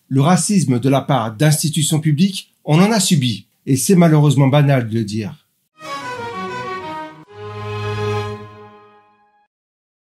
Le racisme de la part d'institutions publiques, on en a subi. Et c'est malheureusement banal de le dire.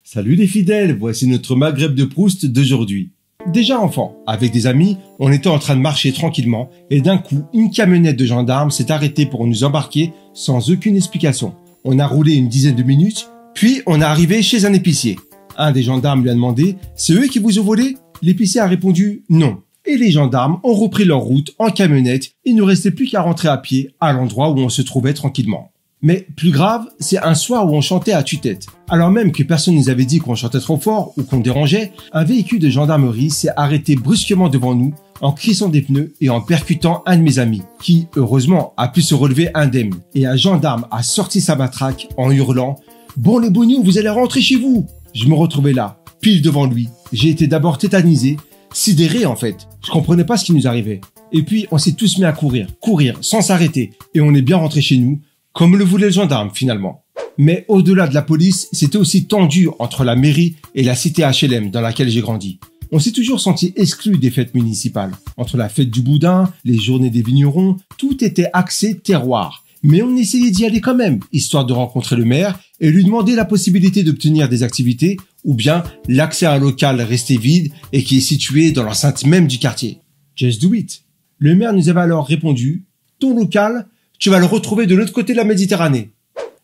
Salut les fidèles, voici notre Maghreb de Proust d'aujourd'hui. Déjà enfant, avec des amis, on était en train de marcher tranquillement et d'un coup, une camionnette de gendarmes s'est arrêtée pour nous embarquer sans aucune explication. On a roulé une dizaine de minutes, puis on est arrivé chez un épicier. Un des gendarmes lui a demandé « C'est eux qui vous ont volé ?» L'épicier a répondu « Non ». Et les gendarmes ont repris leur route en camionnette. Il ne restait plus qu'à rentrer à pied à l'endroit où on se trouvait tranquillement. Mais plus grave, c'est un soir où on chantait à tue-tête. Alors même que personne nous avait dit qu'on chantait trop fort ou qu'on dérangeait, un véhicule de gendarmerie s'est arrêté brusquement devant nous en crissant des pneus et en percutant un de mes amis, qui, heureusement, a pu se relever indemne. Et un gendarme a sorti sa matraque en hurlant « Bon les bonios, vous allez rentrer chez vous !» Je me retrouvais là, pile devant lui. J'ai été d'abord tétanisé, sidéré en fait. Je comprenais pas ce qui nous arrivait. Et puis, on s'est tous mis à courir, sans s'arrêter. Et on est bien rentré chez nous, comme le voulait le gendarme finalement. Mais au-delà de la police, c'était aussi tendu entre la mairie et la cité HLM dans laquelle j'ai grandi. On s'est toujours senti exclu des fêtes municipales. Entre la fête du boudin, les journées des vignerons, tout était axé terroir. Mais on essayait d'y aller quand même, histoire de rencontrer le maire et lui demander la possibilité d'obtenir des activités ou bien l'accès à un local resté vide et qui est situé dans l'enceinte même du quartier. Just do it. Le maire nous avait alors répondu « Ton local, tu vas le retrouver de l'autre côté de la Méditerranée. »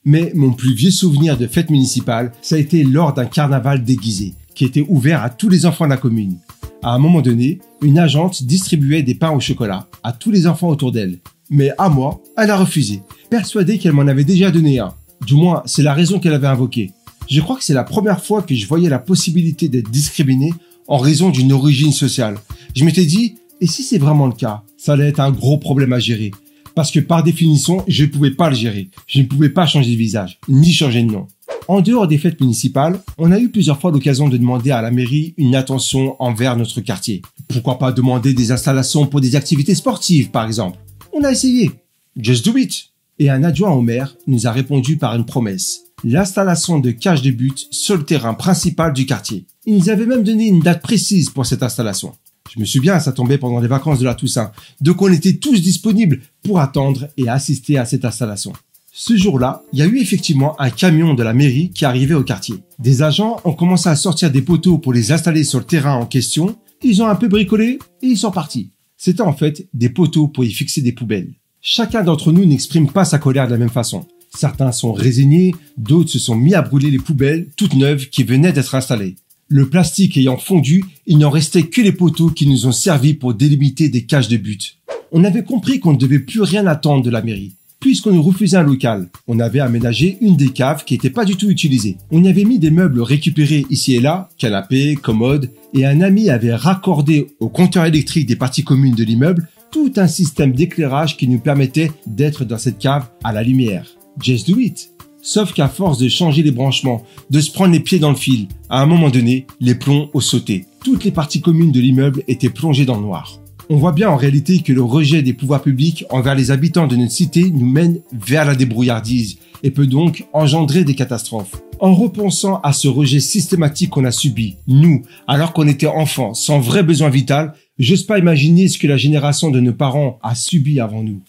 Mais mon plus vieux souvenir de fête municipale, ça a été lors d'un carnaval déguisé, qui était ouvert à tous les enfants de la commune. À un moment donné, une agente distribuait des pains au chocolat à tous les enfants autour d'elle. Mais à moi, elle a refusé, persuadée qu'elle m'en avait déjà donné un. Du moins, c'est la raison qu'elle avait invoquée. Je crois que c'est la première fois que je voyais la possibilité d'être discriminé en raison d'une origine sociale. Je m'étais dit, et si c'est vraiment le cas, ça allait être un gros problème à gérer. Parce que par définition, je ne pouvais pas le gérer. Je ne pouvais pas changer de visage, ni changer de nom. En dehors des fêtes municipales, on a eu plusieurs fois l'occasion de demander à la mairie une attention envers notre quartier. Pourquoi pas demander des installations pour des activités sportives, par exemple. On a essayé. Just do it. Et un adjoint au maire nous a répondu par une promesse. L'installation de cages de but sur le terrain principal du quartier. Il nous avait même donné une date précise pour cette installation. Je me souviens, ça tombait pendant les vacances de la Toussaint. Donc on était tous disponibles pour attendre et assister à cette installation. Ce jour-là, il y a eu effectivement un camion de la mairie qui arrivait au quartier. Des agents ont commencé à sortir des poteaux pour les installer sur le terrain en question. Ils ont un peu bricolé et ils sont partis. C'était en fait des poteaux pour y fixer des poubelles. Chacun d'entre nous n'exprime pas sa colère de la même façon. Certains sont résignés, d'autres se sont mis à brûler les poubelles toutes neuves qui venaient d'être installées. Le plastique ayant fondu, il n'en restait que les poteaux qui nous ont servi pour délimiter des cages de but. On avait compris qu'on ne devait plus rien attendre de la mairie. Puisqu'on nous refusait un local, on avait aménagé une des caves qui n'était pas du tout utilisée. On y avait mis des meubles récupérés ici et là, canapés, commodes, et un ami avait raccordé au compteur électrique des parties communes de l'immeuble tout un système d'éclairage qui nous permettait d'être dans cette cave à la lumière. Just do it. Sauf qu'à force de changer les branchements, de se prendre les pieds dans le fil, à un moment donné, les plombs ont sauté. Toutes les parties communes de l'immeuble étaient plongées dans le noir. On voit bien en réalité que le rejet des pouvoirs publics envers les habitants de notre cité nous mène vers la débrouillardise et peut donc engendrer des catastrophes. En repensant à ce rejet systématique qu'on a subi, nous, alors qu'on était enfants, sans vrai besoin vital, j'ose pas imaginer ce que la génération de nos parents a subi avant nous.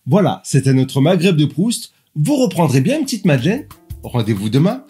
Voilà, c'était notre Maghreb de Proust. Vous reprendrez bien une petite Madeleine. Rendez-vous demain.